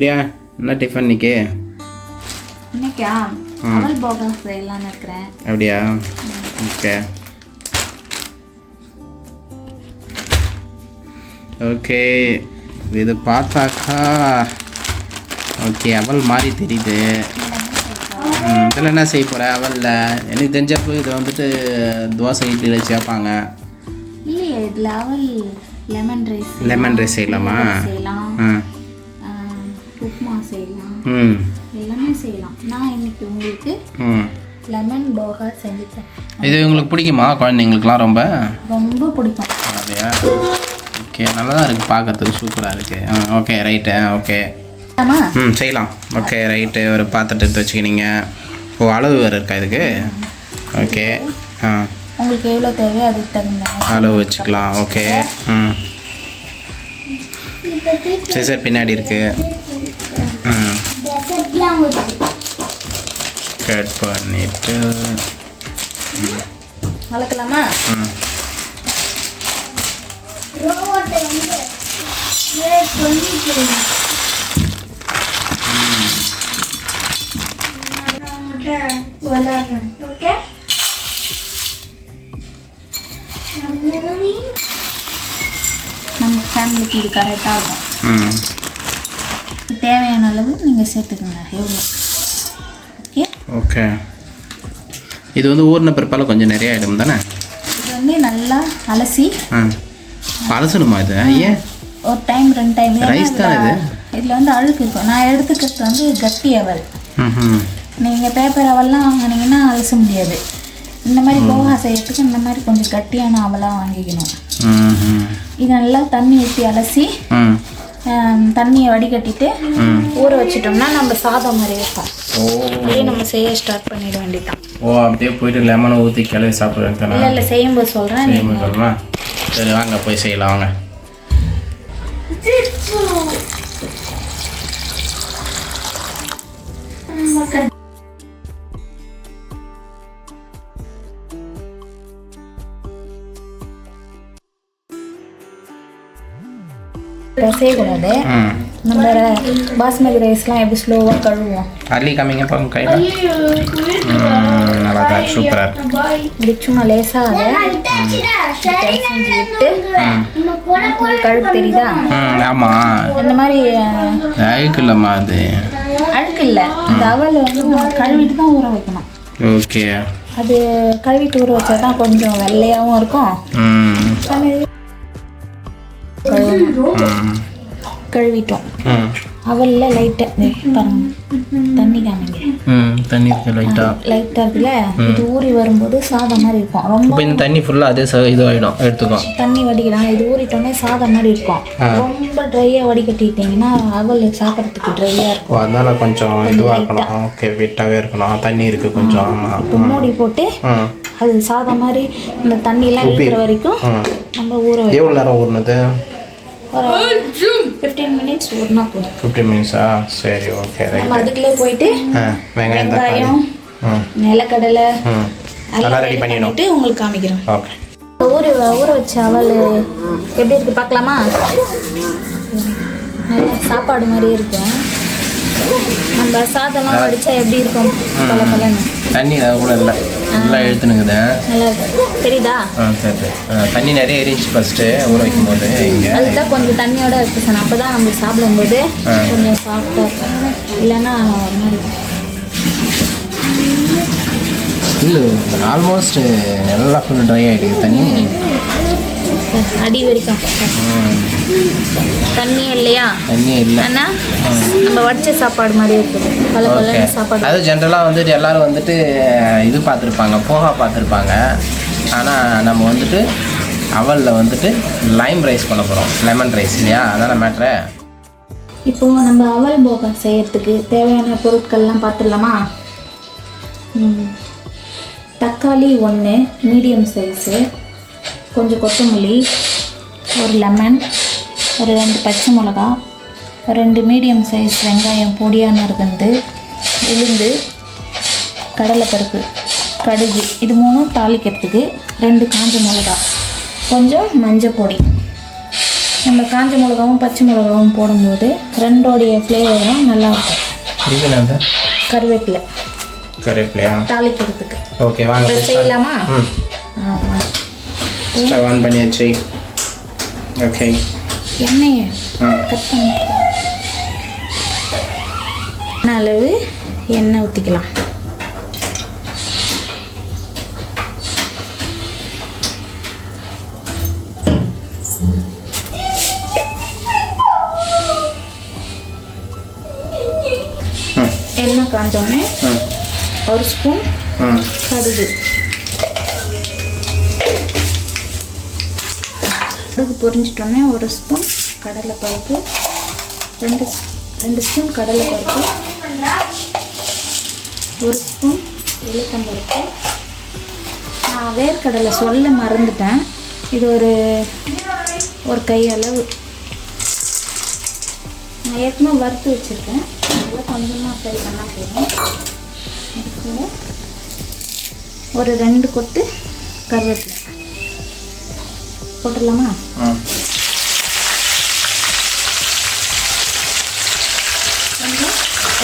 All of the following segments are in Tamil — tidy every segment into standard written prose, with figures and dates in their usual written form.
பிரியா என்ன டிஃபன் இன்னைக்கு? இன்னைக்கா அவல் போகா செய்யலாம்னு இருக்கிறேன். அப்படியா? Okay okay. இது பார்த்தாக்கா ஓகே அவல் மாதிரி தெரியுது. இதில் என்ன செய்ய போகிற அவலில்? எனக்கு தெரிஞ்சப்போ இதை வந்துட்டு தோசை இட்லியில் சேர்ப்பாங்க. இல்லையே இதில் அவல் லெமன் ரைஸ் செய்யலாமா? செய்யலாம், உப்புமா செய்யலாம், எல்லாமே செய்யலாம். நான் இன்னைக்கு உங்களுக்கு லெமன் போகா செஞ்சுட்டேன். இது உங்களுக்கு பிடிக்குமா? குழந்தைங்களுக்குலாம் ரொம்ப ரொம்ப பிடிக்கும். அப்படியா? ஓகே நல்லா தான் இருக்குது, பார்க்கறதுக்கு சூப்பராக இருக்குது. Okay right. ஓகே செய்யலாம். Okay right. ஒரு பாத்திரத்தை எடுத்து வச்சுக்கினீங்க. ஓ அளவு வேறு இருக்கா இதுக்கு? ஓகே உங்களுக்கு எவ்வளோ தேவையோ அதுக்கு தகுந்த அளவு வச்சுக்கலாம். ஓகே சரி சார் பின்னாடி இருக்குது. கட் பண்ணிட்டு வளர்க்கலாமா? ஓகே நம்ம ஃபேமிலிக்கு இது கரெக்டாக இருக்கும். தேவையான அளவு நீங்கள் சேர்த்துக்கோங்க. எவ்வளோ? Okay okay. இது வந்து ஊறின பிற்பால் கொஞ்சம் நிறைய ஆகிடும் தானே? இது வந்து நல்லா அலசி அலசணுமா இது? ஏன்? ஒரு டைம் 2 டைம். ரைஸ் தான் இது. இதில் வந்து அழுக்கு இருக்கும். நான் எடுத்துக்கிறது வந்து கட்டி அவல். நீங்கள் பேப்பர் அவல்லாம் வாங்கினீங்கன்னா அலச முடியாது. இந்த மாதிரி போகா செய்யறதுக்கு இந்த மாதிரி கொஞ்சம் கட்டியான அவலாக வாங்கிக்கணும். இது நல்லா தண்ணி ஊற்றி அலசி தண்ணியை வடிகட்டிட்டு ஊற வச்சிட்டோம்னா நம்ம சாதம் மாதிரி இருக்கும். அப்படியே நம்ம செய்ய ஸ்டார்ட் பண்ணிட வேண்டியதான். ஓ அப்படியே போயிட்டு லெமனை ஊற்றி கிளறி சாப்பிட்றேன். இல்லை செய்யும்போது சொல்கிறேன். சரி வாங்க போய் செய்யலாம் வாங்க. செய்யக்கூடாது. நம்ம பாஸ்மதி ரைஸ்லாம் எப்படி ஸ்லோவாக கழுவுவோம். அள்ளி காமிங்க பாருங்க கையில். நல்லா தான் சூப்பராக இப்படி சும்மா லேசாக அதை செஞ்சு விட்டு கழுவு தெரியுதா? ஆமாம் இந்த மாதிரி அழுக்கு இல்லைம்மா அது. அழுக்கு இல்லை, இந்த அவல் வந்து கழுவிட்டு தான் ஊற வைக்கணும். ஓகே அது கழுவிட்டு ஊற வச்சா தான் கொஞ்சம் வெள்ளையாகவும் இருக்கும். கழுவிட்டோம். அவலில் லைட்டாக பாருங்க தண்ணி காமிங்க. தண்ணி இருக்குது லைட்டாக இருக்குல்ல. இது ஊறி வரும்போது சாதம் மாதிரி இருக்கும். ரொம்ப இந்த தண்ணி ஃபுல்லாக அதே இதுவாகிடும் எடுத்துக்கும். தண்ணி வடிக்கலாம். இது ஊறிட்டோன்னே சாதம் மாதிரி இருக்கும். ரொம்ப ட்ரையாக வடிகட்டிட்டிங்கன்னா அவல் சாப்பிட்றதுக்கு ட்ரையாக இருக்கும். அதனால கொஞ்சம் இதுவாக இருக்கணும். ஓகே வெயிட்டாகவே இருக்கணும். தண்ணி இருக்குது கொஞ்சம். இப்போ மூடி போட்டு அது சாதம் மாதிரி இந்த தண்ணியெலாம் இருக்கிற வரைக்கும் நம்ம ஊற வைக்கணும். எவ்வளோ நேரம் ஊறினது? ஒரு 15 மினிட்ஸ் ஊறினா போதும். 15 மினிட்ஸா? சரி ஓகே ரைட். நம்ம அதுக்குள்ளே போயிட்டு வெங்காயம் நிலக்கடலை எல்லாம் ரெடி பண்ணிட்டு உங்களுக்கு காமிக்கிறோம். ஓகே. ஊற வச்ச அவல் எப்படி இருக்குது பார்க்கலாமா? நல்லா சாப்பாடு மாதிரி இருக்கும். நம்ம சாதம்லாம் வடித்தா எப்படி இருக்கும்? பல பலன்னு தண்ணி கூட இல்லை, நல்லா எழுத்துனுங்குது. நல்லா இருக்கும் தெரியுதா? சரி சரி. தண்ணி நிறைய இருந்துச்சு ஃபஸ்ட்டு ஊற வைக்கும் போது. இங்கே அதுதான் கொஞ்சம் தண்ணியோட இருக்கு சார். அப்போ தான் நம்ம சாப்பிடும்போது கொஞ்சம் சாஃப்டாக இருக்கும். இல்லைன்னா ஒரு மாதிரி இல்லை ஆல்மோஸ்ட் நல்லா ஃபுல் ட்ரை ஆகிடுது தண்ணி அடி வரைக்கும். தண்ணியும் இல்லையா? தண்ணியும் இல்லை. ஆனால் நம்ம வடிச்ச சாப்பாடு மாதிரி இருக்குது. பல பல சாப்பாடு. அது ஜென்ரலாக வந்துட்டு எல்லோரும் வந்துட்டு இது பார்த்துருப்பாங்க, போகா பார்த்துருப்பாங்க. ஆனால் நம்ம வந்துட்டு அவலில் வந்துட்டு லைம் ரைஸ் பண்ண போகிறோம். லெமன் ரைஸ் இல்லையா? அதான் மேட்ரு. இப்போது நம்ம அவல் போகா செய்யறதுக்கு தேவையான பொருட்கள்லாம் பார்த்துடலாமா? தக்காளி 1 மீடியம் சைஸு, கொஞ்சம் கொத்தமல்லி, ஒரு லெமன், ஒரு 2 பச்சை மிளகா, 2 மீடியம் சைஸ் வெங்காயம் பொடியாக நறுக்குந்து, உளுந்து, கடலைப்பருப்பு, கடுகு, இது 3 தாளிக்கிறதுக்கு, 2 காஞ்ச மிளகா, கொஞ்சம் மஞ்சள் பொடி. நம்ம காஞ்ச மிளகாவும் பச்சை மிளகாவும் போடும்போது ரெண்டோடைய ஃப்ளேவரும் நல்லாயிருக்கும். இதுல கருவேப்பிலை கருவேப்பிலையா தாளிக்கிறதுக்கு. ஓகே வாங்க செய்யலாமா? ஸ்டவ் ஆன் பண்ணியாச்சு. ஓகே எண்ணெயை கட் பண்ணி அளவு எண்ணெய் ஊற்றிக்கலாம். எண்ணெய் காஞ்சோடனே ஒரு ஸ்பூன் கடுகு பொரிஞ்சிட்டோன்னே ஒரு ஸ்பூன் கடலைப்பருப்பு, ரெண்டு ஸ்பூன் கடலைப்பருப்பு, ஒரு ஸ்பூன் உளுத்தம்பருப்பு. நான் வேர்க்கடலை சொல்ல மறந்துட்டேன். இது ஒரு கையளவு நான் ஏற்கனவே வறுத்து வச்சுருக்கேன். அதெல்லாம் கொஞ்சமாக ஃப்ரை பண்ணால் போதும். ஒரு 2 கொத்து கருவேப்பிலை போட்டுடலாமா?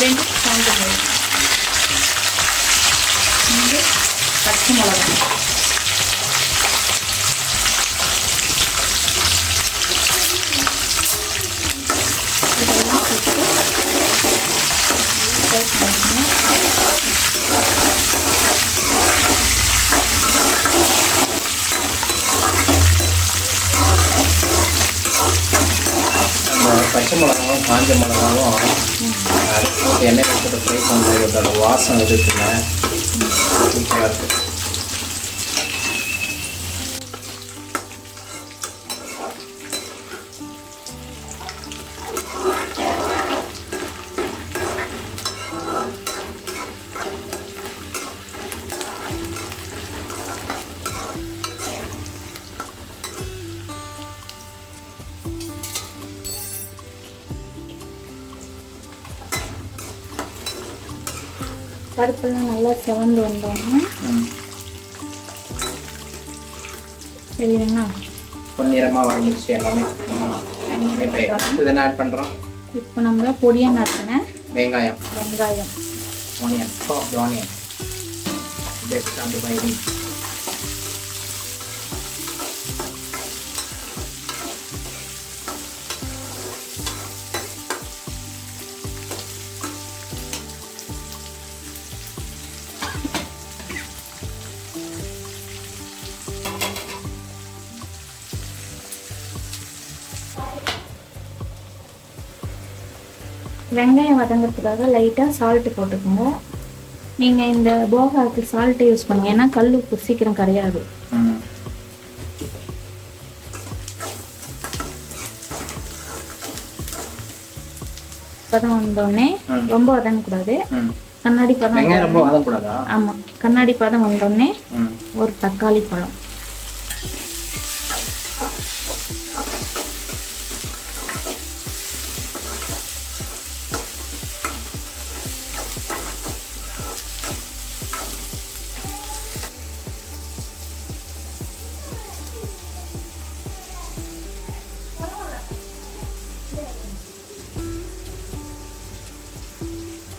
ரெண்டு காஞ்ச மிளகாய், 2 பச்சை மிளகாய், இதெல்லாம் போட்டு ஃப்ரை பண்ணிக்கணும். பச்சை மிளகாவும் காஞ்ச மிளகாவும் எண்ணெய் போட்டு ஃப்ரை பண்ணுறது அதோட வாசம் இருக்குல்ல சூப்பராக இருக்குது. பருப்பெல்லாம் நல்லா செவந்து வந்தோம்னா தெரியுதுங்களா? பொன்னிறமாக வாங்கிடுச்சு எல்லாமே. இதெல்லாம் ஆட் பண்ணுறோம். இப்போ நம்ம பொடியாக நறுக்கின வெங்காயம், ஆனியன், ஆனியன் வெங்காயம் வதங்கிறதுக்காக லைட்டாக சால்ட்டு போட்டுக்கோங்க. நீங்கள் இந்த போகாவுக்கு சால்ட்டு யூஸ் பண்ணுங்க, ஏன்னா கல் உப்பு சீக்கிரம் கரையாது. பதம் வந்தோடனே ரொம்ப வதங்கக்கூடாது, கண்ணாடி பதம். ஆமாம், கண்ணாடி பதம் வந்தோடனே ஒரு தக்காளி பழம்,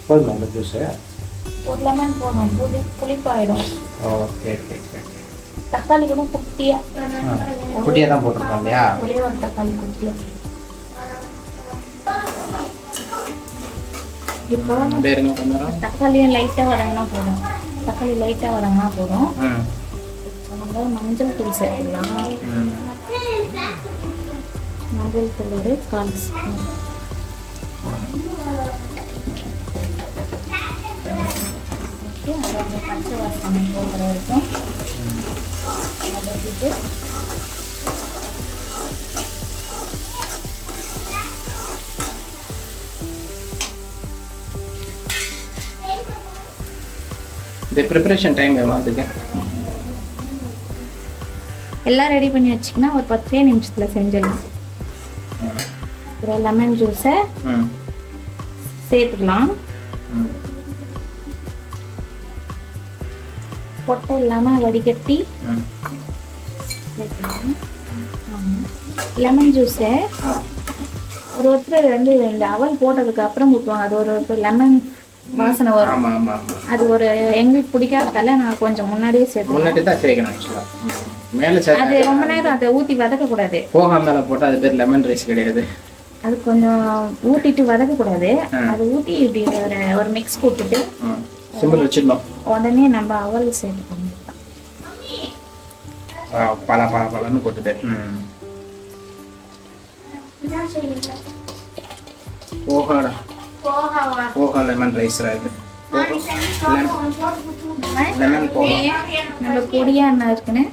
போதும் அந்த ஜூஸு. ஒரு லெமன் போடணும், புளிப்பாயிடும். Okay okay okay. தக்காளி கூட குட்டியாக தான் போட்டிருக்கோம் இல்லையா? ஒரே ஒரு தக்காளி குட்டியாக. இப்போ தக்காளியும் லைட்டாக வதங்கினா போதும். தக்காளி லைட்டாக வதங்கினா போதும். நம்ம மஞ்சள் தூள் சேர்க்கலாம். மஞ்சள் தூள் ஒரு 1/4 ஸ்பூன். அதோட பச்சை வாசனை போகிற வரைக்கும் வதக்கிட்டு இந்த ப்ரிப்பரேஷன் டைம் எவ்வளோ அதுக்கு? எல்லாம் ரெடி பண்ணி வச்சிங்கன்னா ஒரு 10 நிமிஷத்தில் செஞ்சிடலாம். அப்புறம் லெமன் ஜூஸை சேர்த்துக்கலாம். பொட்டை இல்லாமல் வடிகட்டி சேர்த்துக்கலாம். லெமன் ஜூஸு ஒருத்தர் வந்து இந்த அவல் போட்டதுக்கு அப்புறம் ஊற்றுவாங்க. அது ஒருத்தர் லெமன் வாசனை வரும். ஆமாம் ஆமாம். அது ஒரு எங்களுக்கு பிடிக்காததால நான் கொஞ்சம் முன்னாடியே சேர்த்து. முன்னாடி தான் சேர்க்கணும் ஆக்சுவலாக. மேலே அது ரொம்ப நேரம் அதை ஊற்றி வதக்கக்கூடாது. போகா மேலே போட்டால் அது பேர் லெமன் ரைஸ் கிடையாது. அது கொஞ்சம் ஊற்றிட்டு வதக்கக்கூடாது. அது ஊற்றி இப்படி ஒரு மிக்ஸ் போட்டுட்டு சிம்பிள் வச்சிடணும். உடனே நம்ம அவல் சேர்த்துக்கணும். பழன்னு போட்டுட்டு போகா லெமன் ரைஸ் இது. லெமன் போகா நம்ம பொடியா என்ன இருக்குன்னு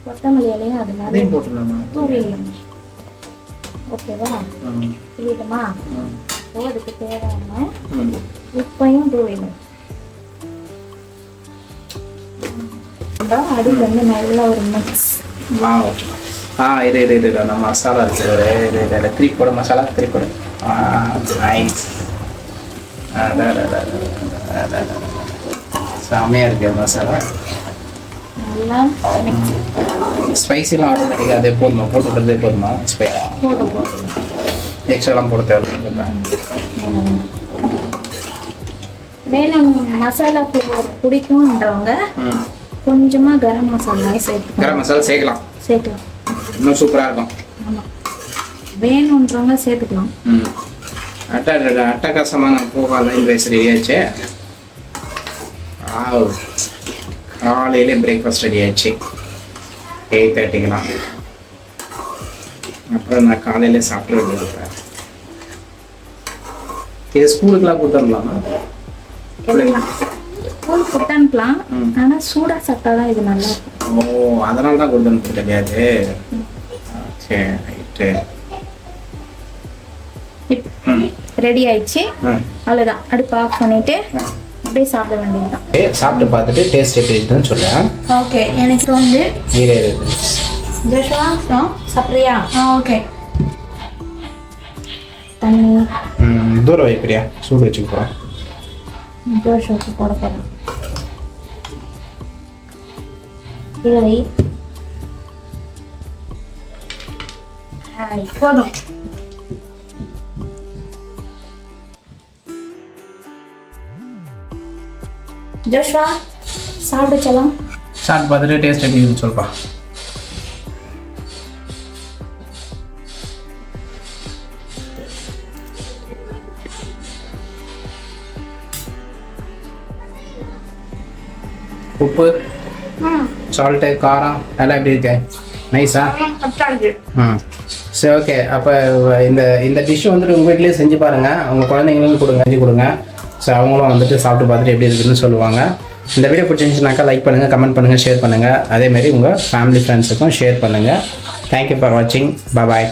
கொத்தமல்லி இலையும் அது மாதிரி போட்டுடலாமா? தூவிடலாம். ஓகேவா? தூவிடுமா? அதுக்கு தேவையான உப்பையும் தூவிடும். அதுக்கு வந்து நல்ல ஒரு மிக்ஸ். இது நம்ம மசாலா இருக்குது. திரிப்போட மசாலா திரிப்போட நைஸ். செம்மையாக இருக்குது மசாலா. நல்லா ஸ்பைசிலாம் ஆட்டோமேட்டிக்காக அதே போதுமா? போட்டுக்கிறதே போதுமா? ஸ்பைஸ் எக்ஸ்ட்ராலாம் போட தேவை. வேணும் மசாலா பிடிக்கும்ன்றவங்க கொஞ்சமா கரம் மசாலா சேர்த்து. கரம் மசாலா சேர்க்கலாம். இன்னும் சூப்பராக இருக்கும். ஆமாம், வேணுன்றவங்க சேர்த்துக்கலாம். அட்டகாசமான போகா லெமன் ரைஸ் ரெடி ஆச்சு. காலையிலே பிரேக்ஃபாஸ்ட் ரெடி ஆச்சு. 8:30க்குலாம். அப்புறம் நான் காலையில சாப்பிட்டு வந்துருப்பேன். இது ஸ்கூலுக்குலாம் கொடுத்துடலாமா? ஸ்கூல் கொடுத்தனுப்பலாம். ஆனால் சூடாக சாப்பிட்டா தான் இது நல்லா இருக்கும். அதனால தான் கொடுத்து கிடையாது. சரி ரைட்டு. ரெடி ஆயிடுச்சு. அவ்வளோதான். அடுப்பு ஆஃப் பண்ணிட்டு அப்படியே சாப்பிட வேண்டியதுதான். சாப்பிட்டு பார்த்துட்டு டேஸ்ட் எப்படி இருக்குன்னு சொல்லுவேன். ஓகே, எனக்கு வந்து சாப்பிட்றியா? ஓகே. தண்ணி தூரம் வைப்பிரியா? சூடு வச்சுக்க போகிறேன். தோசைக்கு போட போகிறேன். இதை போதும். ஜோஷ்வா சாப்பிடுச்சலாம். சாப்பிட்டு பார்த்துட்டு டேஸ்ட் எப்படி இருக்குன்னு சொல்லுப்பா. உப்பு, சால்ட்டு, காரம் எல்லாம் எப்படி இருக்கு? நைஸா? சரி ஓகே. அப்போ இந்த டிஷ்ஷு வந்துட்டு உங்கள் வீட்லேயே செஞ்சு பாருங்கள். உங்கள் குழந்தைங்களுக்கும் கொடுங்க, செஞ்சு கொடுங்க. ஸோ அவங்களும் வந்துட்டு சாப்பிட்டு பார்த்துட்டு எப்படி இருக்குதுன்னு சொல்லுவாங்க. இந்த வீடியோ பிடிச்சிருந்துச்சுனாக்கா லைக் பண்ணுங்கள், கமெண்ட் பண்ணுங்கள், ஷேர் பண்ணுங்கள். அதேமாதிரி உங்கள் ஃபேமிலி ஃப்ரெண்ட்ஸுக்கும் ஷேர் பண்ணுங்கள். தேங்க்யூ ஃபார் வாட்சிங். பாய்.